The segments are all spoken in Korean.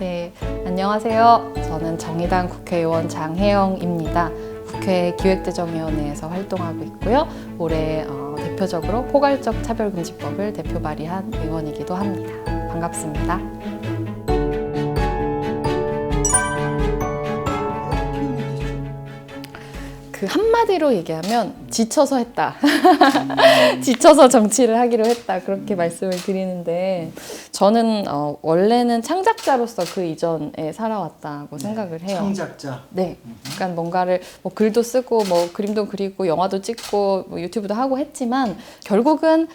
네, 안녕하세요. 저는 정의당 국회의원 장혜영입니다. 국회 기획재정위원회에서 활동하고 있고요. 올해 대표적으로 포괄적 차별금지법을 대표 발의한 의원이기도 합니다. 반갑습니다. 그 한마디로 얘기하면 지쳐서 했다. 지쳐서 정치를 하기로 했다. 그렇게 말씀을 드리는데 저는 원래는 창작자로서 그 이전에 살아왔다고 생각을 해요. 창작자. 네. 그러니까 뭔가를 뭐 글도 쓰고 뭐 그림도 그리고 영화도 찍고 뭐 유튜브도 하고 했지만 결국은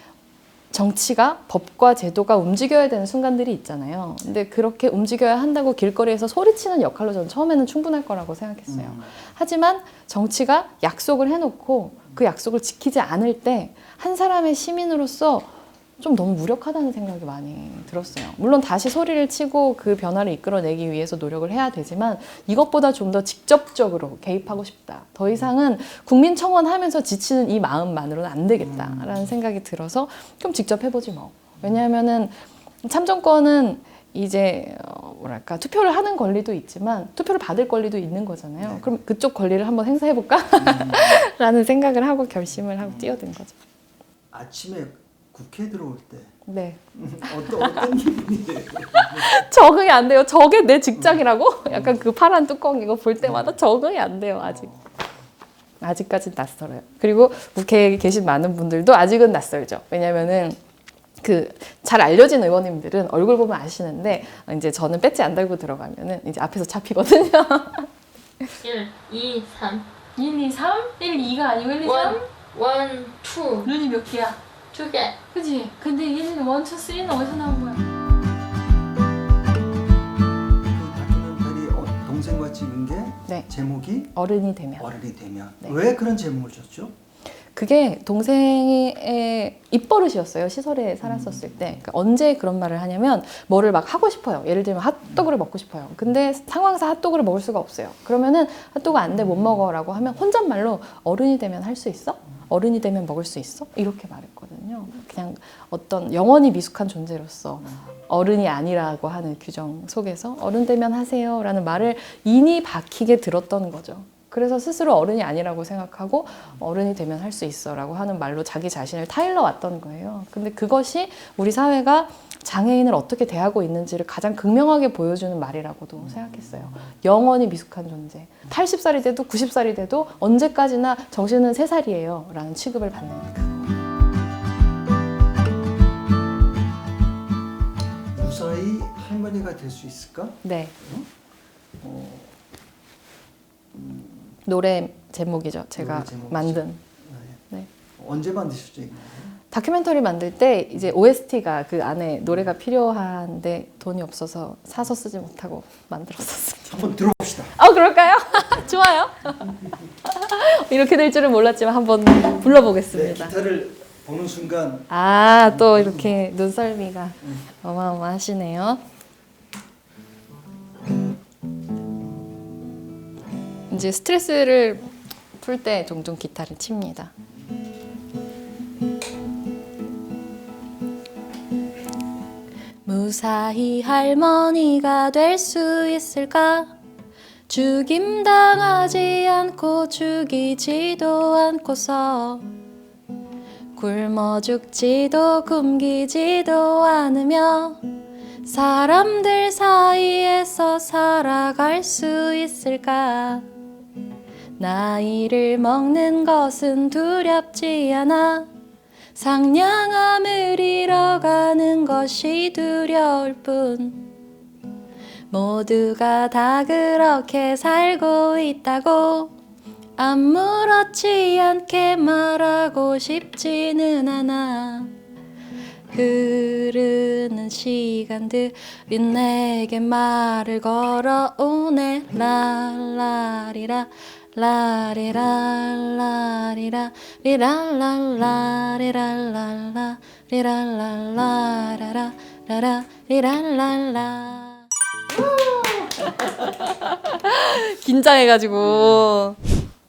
정치가 법과 제도가 움직여야 되는 순간들이 있잖아요. 근데 그렇게 움직여야 한다고 길거리에서 소리치는 역할로 저는 처음에는 충분할 거라고 생각했어요. 하지만 정치가 약속을 해놓고 그 약속을 지키지 않을 때 한 사람의 시민으로서 좀 너무 무력하다는 생각이 많이 들었어요. 물론 다시 소리를 치고 그 변화를 이끌어내기 위해서 노력을 해야 되지만 이것보다 좀 더 직접적으로 개입하고 싶다. 더 이상은 국민청원하면서 지치는 이 마음만으로는 안 되겠다라는 생각이 들어서 좀 직접 해보지 뭐. 왜냐하면은 참정권은 이제 뭐랄까 투표를 하는 권리도 있지만 투표를 받을 권리도 있는 거잖아요. 네. 그럼 그쪽 권리를 한번 행사해볼까? 라는 생각을 하고 결심을 하고 뛰어든 거죠. 아침에 국회 들어올 때 네. 어떤 기분이에요? 적응이 안 돼요. 저게 내 직장이라고? 약간 그 파란 뚜껑 이거 볼 때마다 적응이 안 돼요. 아직까진 낯설어요. 그리고 국회에 계신 많은 분들도 아직은 낯설죠. 왜냐면은 그 잘 알려진 의원님들은 얼굴 보면 아시는데 이제 저는 배지 안 달고 들어가면은 이제 앞에서 잡히거든요. 1, 2, 3. 1, 2, 3? 1, 2가 아니고 1, 2, 3? 1, 2. 눈이 몇 개야? 2개. 그치? 근데 1, 2, 3는 어디서 나온 거야? 그 다큐멘터리 동생과 찍은 게 네. 제목이 어른이 되면. 어른이 되면. 네. 왜 그런 제목을 줬죠? 그게 동생의 입버릇이었어요. 시설에 살았었을 때. 그러니까 언제 그런 말을 하냐면 뭐를 막 하고 싶어요. 예를 들면 핫도그를 먹고 싶어요. 근데 상황상 핫도그를 먹을 수가 없어요. 그러면은 핫도그 안 돼, 못 먹어 라고 하면 혼잣말로 어른이 되면 할 수 있어? 어른이 되면 먹을 수 있어? 이렇게 말했거든요. 그냥 어떤 영원히 미숙한 존재로서 어른이 아니라고 하는 규정 속에서 어른 되면 하세요 라는 말을 인이 박히게 들었던 거죠. 그래서 스스로 어른이 아니라고 생각하고 어른이 되면 할 수 있어 라고 하는 말로 자기 자신을 타일러 왔던 거예요. 근데 그것이 우리 사회가 장애인을 어떻게 대하고 있는지를 가장 극명하게 보여주는 말이라고도 생각했어요. 영원히 미숙한 존재. 80살이 돼도 90살이 돼도 언제까지나 정신은 3살이에요 라는 취급을 받는 그거. 무사히 할머니가 될 수 있을까? 네. 노래 제목이죠. 제가 노래 제목이죠. 만든. 네. 네. 언제 만드셨죠? 이거? 다큐멘터리 만들 때 이제 OST가 그 안에 노래가 필요한데 돈이 없어서 사서 쓰지 못하고 만들었었습니다. 한번 들어봅시다. 그럴까요? 좋아요. 이렇게 될 줄은 몰랐지만 한번 네, 불러보겠습니다. 기타를 보는 순간 또 이렇게 눈썰미가 어마어마하시네요. 이제 스트레스를 풀 때 종종 기타를 칩니다. 무사히 할머니가 될 수 있을까? 죽임당하지 않고 죽이지도 않고서 굶어 죽지도 굶기지도 않으며 사람들 사이에서 살아갈 수 있을까? 나이를 먹는 것은 두렵지 않아 상냥함을 잃어가는 것이 두려울 뿐 모두가 다 그렇게 살고 있다고 아무렇지 않게 말하고 싶지는 않아 흐르는 시간들이 내게 말을 걸어오네 랄라리라 라리랄라리라 리랄랄라리랄랄라 리랄랄라라라 라라 리랄랄라 긴장해가지고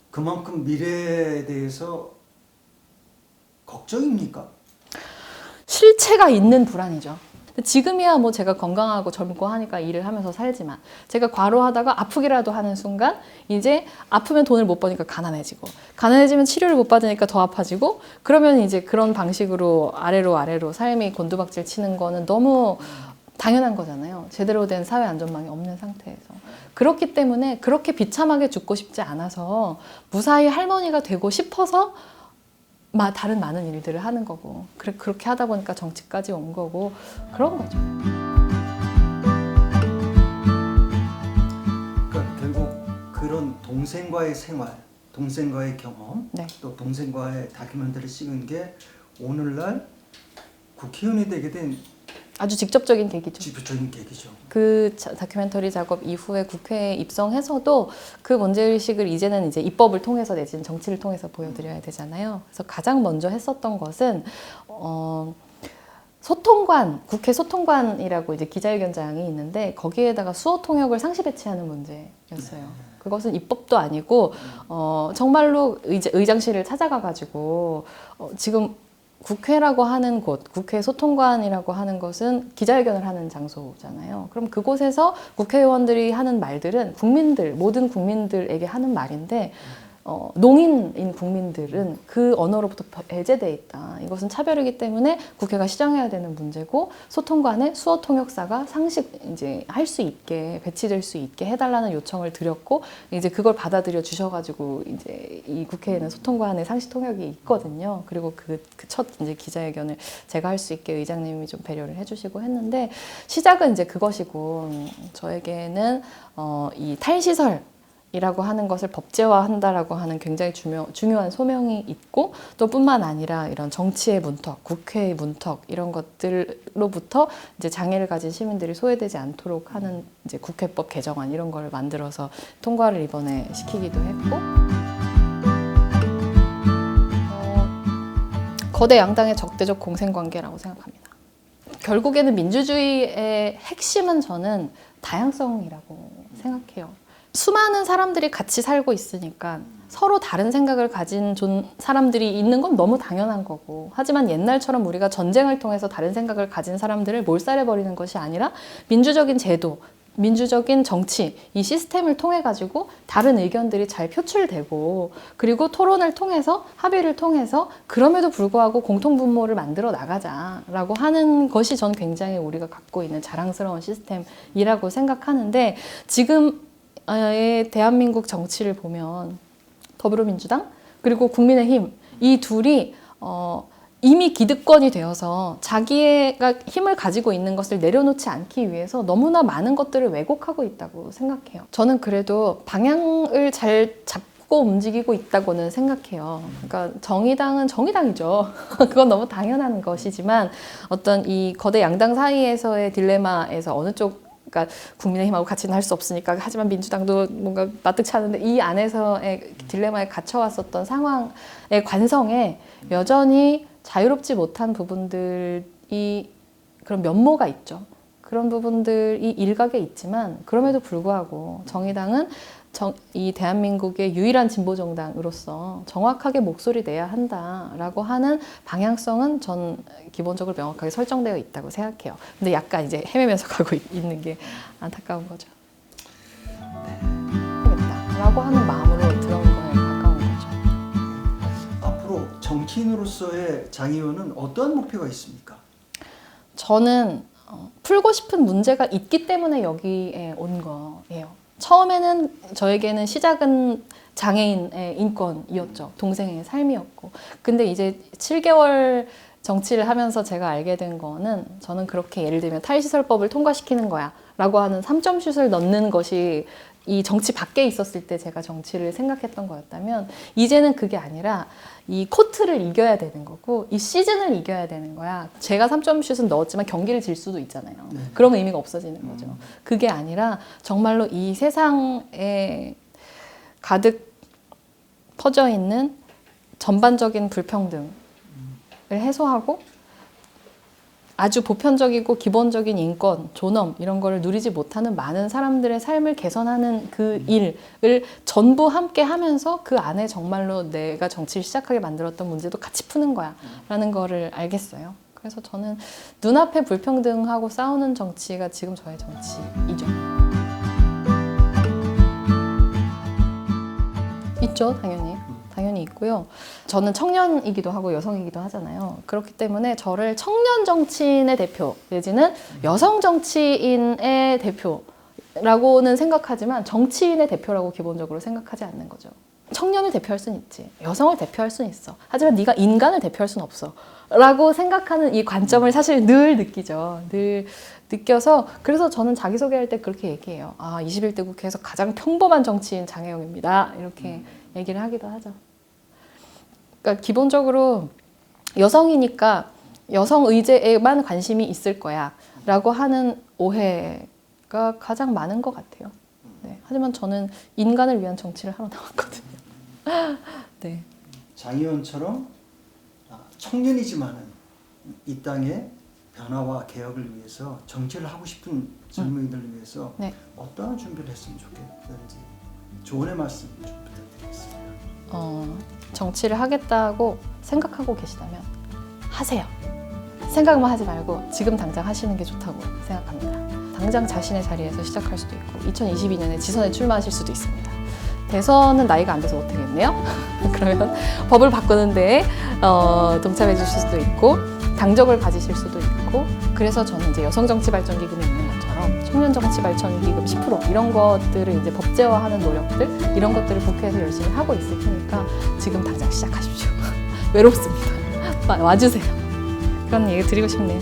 그만큼 미래에 대해서 걱정입니까? 실체가 있는 불안이죠. 지금이야 뭐 제가 건강하고 젊고 하니까 일을 하면서 살지만 제가 과로하다가 아프기라도 하는 순간 이제 아프면 돈을 못 버니까 가난해지면 치료를 못 받으니까 더 아파지고 그러면 이제 그런 방식으로 아래로 삶이 곤두박질 치는 거는 너무 당연한 거잖아요. 제대로 된 사회 안전망이 없는 상태에서. 그렇기 때문에 그렇게 비참하게 죽고 싶지 않아서 무사히 할머니가 되고 싶어서 다른 많은 일들을 하는 거고 그렇게 하다 보니까 정치까지 온 거고 그런 거죠. 그러니까 결국 그런 동생과의 생활, 동생과의 경험, 네. 또 동생과의 다큐멘터리를 찍은 게 오늘날 국회의원이 되게 된 아주 직접적인 계기죠. 지표적인 계기죠. 그 다큐멘터리 작업 이후에 국회에 입성해서도 그 문제의식을 이제는 이제 입법을 통해서 내지는 정치를 통해서 보여드려야 되잖아요. 그래서 가장 먼저 했었던 것은 소통관, 국회 소통관이라고 이제 기자회견장이 있는데 거기에다가 수어 통역을 상시 배치하는 문제였어요. 그것은 입법도 아니고 정말로 의장실을 찾아가가지고 지금 국회라고 하는 곳, 국회 소통관이라고 하는 것은 기자회견을 하는 장소잖아요. 그럼 그곳에서 국회의원들이 하는 말들은 모든 국민들에게 하는 말인데 농인인 국민들은 그 언어로부터 배제돼 있다. 이것은 차별이기 때문에 국회가 시정해야 되는 문제고 소통관에 수어 통역사가 상식 이제 할 수 있게 배치될 수 있게 해달라는 요청을 드렸고 이제 그걸 받아들여 주셔가지고 이제 이 국회에는 소통관에 상시 통역이 있거든요. 그리고 그 첫 이제 기자회견을 제가 할 수 있게 의장님이 좀 배려를 해주시고 했는데 시작은 이제 그것이고 저에게는 이 탈시설 이라고 하는 것을 법제화한다라고 하는 굉장히 중요한 소명이 있고 또 뿐만 아니라 이런 정치의 문턱, 국회의 문턱 이런 것들로부터 이제 장애를 가진 시민들이 소외되지 않도록 하는 이제 국회법 개정안 이런 거를 만들어서 통과를 이번에 시키기도 했고 거대 양당의 적대적 공생관계라고 생각합니다. 결국에는 민주주의의 핵심은 저는 다양성이라고 생각해요. 수많은 사람들이 같이 살고 있으니까 서로 다른 생각을 가진 사람들이 있는 건 너무 당연한 거고 하지만 옛날처럼 우리가 전쟁을 통해서 다른 생각을 가진 사람들을 몰살해버리는 것이 아니라 민주적인 제도, 민주적인 정치 이 시스템을 통해 가지고 다른 의견들이 잘 표출되고 그리고 토론을 통해서 합의를 통해서 그럼에도 불구하고 공통분모를 만들어 나가자라고 하는 것이 전 굉장히 우리가 갖고 있는 자랑스러운 시스템이라고 생각하는데 지금 대한민국 정치를 보면 더불어민주당 그리고 국민의힘 이 둘이 이미 기득권이 되어서 자기가 힘을 가지고 있는 것을 내려놓지 않기 위해서 너무나 많은 것들을 왜곡하고 있다고 생각해요. 저는 그래도 방향을 잘 잡고 움직이고 있다고는 생각해요. 그러니까 정의당은 정의당이죠. 그건 너무 당연한 것이지만 어떤 이 거대 양당 사이에서의 딜레마에서 어느 쪽 그러니까 국민의힘하고 같이는 할 수 없으니까 하지만 민주당도 뭔가 마뜩치 않은데 이 안에서의 딜레마에 갇혀왔었던 상황의 관성에 여전히 자유롭지 못한 부분들이 그런 면모가 있죠. 그런 부분들이 일각에 있지만 그럼에도 불구하고 정의당은 이 대한민국의 유일한 진보 정당으로서 정확하게 목소리 내야 한다라고 하는 방향성은 전 기본적으로 명확하게 설정되어 있다고 생각해요. 근데 약간 이제 헤매면서 가고 있는 게 안타까운 거죠. 하겠다라고 하는 마음으로 들어온 거에 가까운 거죠. 앞으로 정치인으로서의 장 의원은 어떠한 목표가 있습니까? 저는 풀고 싶은 문제가 있기 때문에 여기에 온 거예요. 처음에는 저에게는 시작은 장애인의 인권이었죠. 동생의 삶이었고. 근데 이제 7개월 정치를 하면서 제가 알게 된 거는 저는 그렇게 예를 들면 탈시설법을 통과시키는 거야 라고 하는 3점 슛을 넣는 것이 이 정치 밖에 있었을 때 제가 정치를 생각했던 거였다면 이제는 그게 아니라 이 코트를 이겨야 되는 거고 이 시즌을 이겨야 되는 거야. 제가 3점 슛은 넣었지만 경기를 질 수도 있잖아요. 그런 의미가 없어지는 거죠. 그게 아니라 정말로 이 세상에 가득 퍼져 있는 전반적인 불평등을 해소하고 아주 보편적이고 기본적인 인권, 존엄 이런 거를 누리지 못하는 많은 사람들의 삶을 개선하는 그 일을 전부 함께 하면서 그 안에 정말로 내가 정치를 시작하게 만들었던 문제도 같이 푸는 거야 라는 거를 알겠어요. 그래서 저는 눈앞에 불평등하고 싸우는 정치가 지금 저의 정치이죠. 있죠, 당연히 있고요. 저는 청년이기도 하고 여성이기도 하잖아요. 그렇기 때문에 저를 청년 정치인의 대표 내지는 여성 정치인의 대표라고는 생각하지만 정치인의 대표라고 기본적으로 생각하지 않는 거죠. 청년을 대표할 수는 있지, 여성을 대표할 수는 있어. 하지만 네가 인간을 대표할 수는 없어 라고 생각하는 이 관점을 사실 늘 느끼죠. 늘 느껴서 그래서 저는 자기소개할 때 그렇게 얘기해요. 21대 국회에서 가장 평범한 정치인 장혜영입니다. 이렇게 얘기를 하기도 하죠. 그러니까 기본적으로 여성이니까 여성 의제에만 관심이 있을 거야 라고 하는 오해가 가장 많은 것 같아요. 네. 하지만 저는 인간을 위한 정치를 하러 나왔거든요. 네. 장 의원처럼 청년이지만은 이 땅의 변화와 개혁을 위해서 정치를 하고 싶은 젊은이들을 위해서 네. 어떠한 준비를 했으면 좋겠는지 조언의 말씀 좀 부탁드리겠습니다. 정치를 하겠다고 생각하고 계시다면 하세요. 생각만 하지 말고 지금 당장 하시는 게 좋다고 생각합니다. 당장 자신의 자리에서 시작할 수도 있고 2022년에 지선에 출마하실 수도 있습니다. 대선은 나이가 안 돼서 못하겠네요. 그러면 법을 바꾸는 데에 동참해 주실 수도 있고 당적을 가지실 수도 있고 그래서 저는 이제 여성정치발전기금이 있는 것처럼 청년정치발전기금 10% 이런 것들을 이제 법제화하는 노력들 이런 것들을 국회에서 열심히 하고 있을 테니까 지금 당장 시작하십시오. 외롭습니다. 와주세요. 그런 얘기 드리고 싶네요.